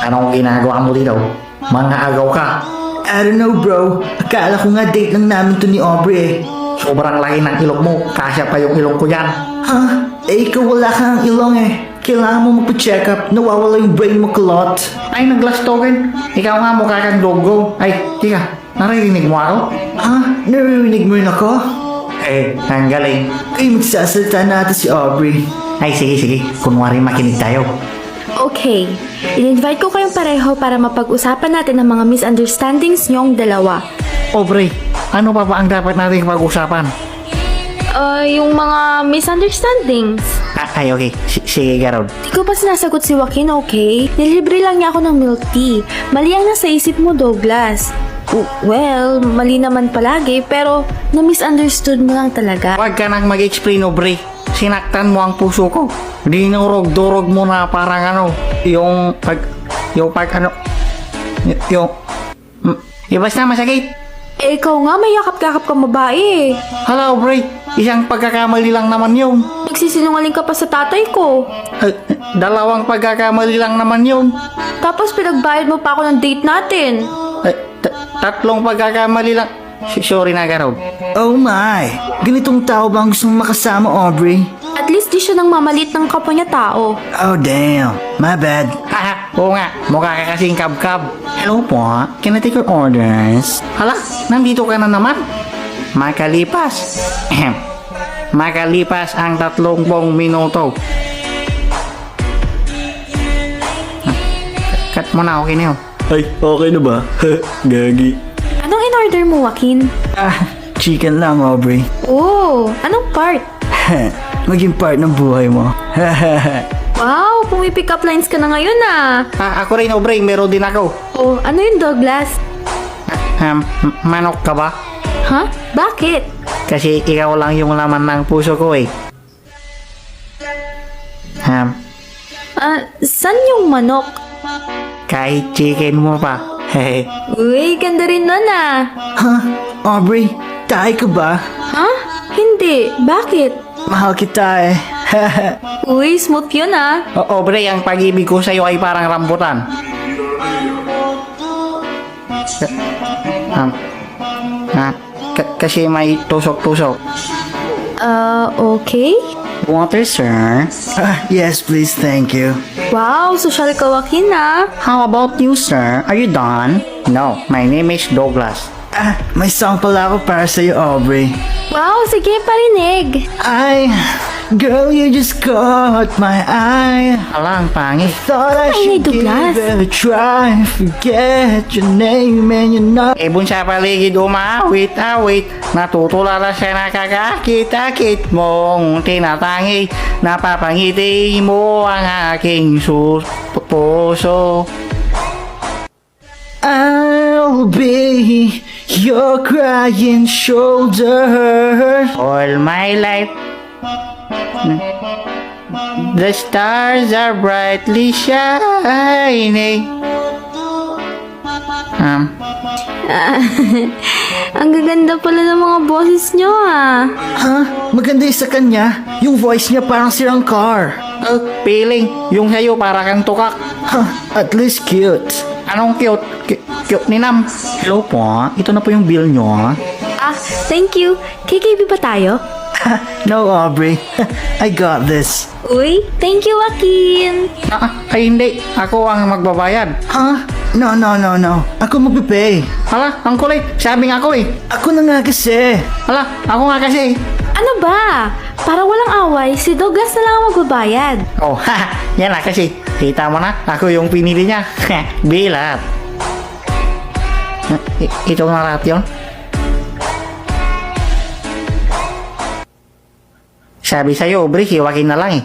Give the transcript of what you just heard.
Anong ginagawa mo dito? Mga agaw ka. I don't know bro, akala ko nga date lang namin to ni Aubrey eh. Sobrang laki ng ilong mo. Kasya pa yung ilong ko yan. Ha? Eh ikaw wala kang ilong eh. Kailangan mo magpa-check up, nawawala yung brain mo kulot. Ay, nag-glass token. Ikaw nga mukha kang logo. Ay, tika. Naririnig mo ako? Ha? Naririnig mo rin ako? Eh, ang galing. Ay magsasalita natin si Aubrey. Ay, sige. Kunwari makinig tayo. Okay, in-invite ko kayong pareho para mapag-usapan natin ang mga misunderstandings niyong dalawa. Aubrey, ano pa ba ang dapat natin pag-usapan? Yung mga misunderstandings. Ay, okay. Sige, Garod. Di ko pa sinasagot si Joaquin, okay? Nilibre lang niya ako ng milk tea. Mali ang nasa isip mo, Douglas. Well, mali naman palagi, pero na-misunderstood mo lang talaga. Huwag ka nang mag-explain, Aubrey. Sinaktan mo ang puso ko. Dinurog-durog mo na parang ano, yung basta masakit. Eh, ikaw nga, may yakap-yakap ka babae eh. Hala, Aubrey. Isang pagkakamali lang naman yun. Nagsisinungaling ka pa sa tatay ko. Dalawang pagkakamali lang naman yun. Tapos pinagbayad mo pa ako ng date natin. Tatlong pagkakamali lang. Sorry na, Garod. Oh my, ganitong tao ba ang gusto mong makasama Aubrey? At least di siya nang mamalit ng kapwa niya tao. Oh damn, my bad. Haha, oo nga. Mukha ka kasing kab-kab. Hello po, can I take your orders? Hala, nandito ka na naman. Makalipas ang 30 minuto. Cut mo na, okay na yun. Ay, okay na ba? Gagi. Anong in-order mo, Joaquin? Chicken lang Aubrey. Oh, anong part? Maging part ng buhay mo. Wow, pumipick up lines ka na ngayon ah. Ako rin, Aubrey, meron din ako. Oh, ano yun, Douglas? Manok ka ba? Huh? Bakit? Kasi ikaw lang yung laman ng puso ko eh. San yung manok? Kahit chicken mo pa. Uy, ganda rin nun ah. Huh? Aubrey, tayo ka ba? Huh? Hindi. Bakit? Mahal kita eh. Uy, smooth yun ah. Aubrey, ang pag-ibig ko sa'yo ay parang rambutan. Kasi may tusok-tusok. Okay. Water, sir. Yes, please, thank you. Wow, social ka, Joaquin ah. How about you, sir? Are you done? No, my name is Douglas. May song pala ako para sa'yo, Aubrey. Wow, sige, parinig. Girl, you just caught my eye. Hala, ang pangit. Thought I Ay, should Douglas. give it a try. Forget your name and your number. Ibon sa paligid umawit. Natutulala siya nakakakit-akit mong tinatangi. Napapangiti mo ang aking puso. I'll be your crying shoulder. All my life, the stars are brightly shining. Ang gaganda pala ng mga boses nyo ah. Maganda yung sa kanya. Yung voice niya parang sirang car. Feeling, yung sa'yo para kang tukak. At least cute. Anong cute? Cute ni Nam. Hello po, ito na po yung bill nyo. Thank you. KKB ba tayo? No, Aubrey. I got this. Uy, thank you, Joaquin. Ay hindi, ako ang magbabayad. No. Ako magpipay. Hala, ang kulit, sabing ako eh. Ako na nga kasi. Hala, ako nga kasi. Ano ba? Para walang away, si Douglas na lang ang magbabayad. Oh, yan na kasi. Kita mo na, ako yung pinili niya. Bilat. Ito na lahat yun. Sabi sa'yo, Aubrey, si Joaquin na lang eh.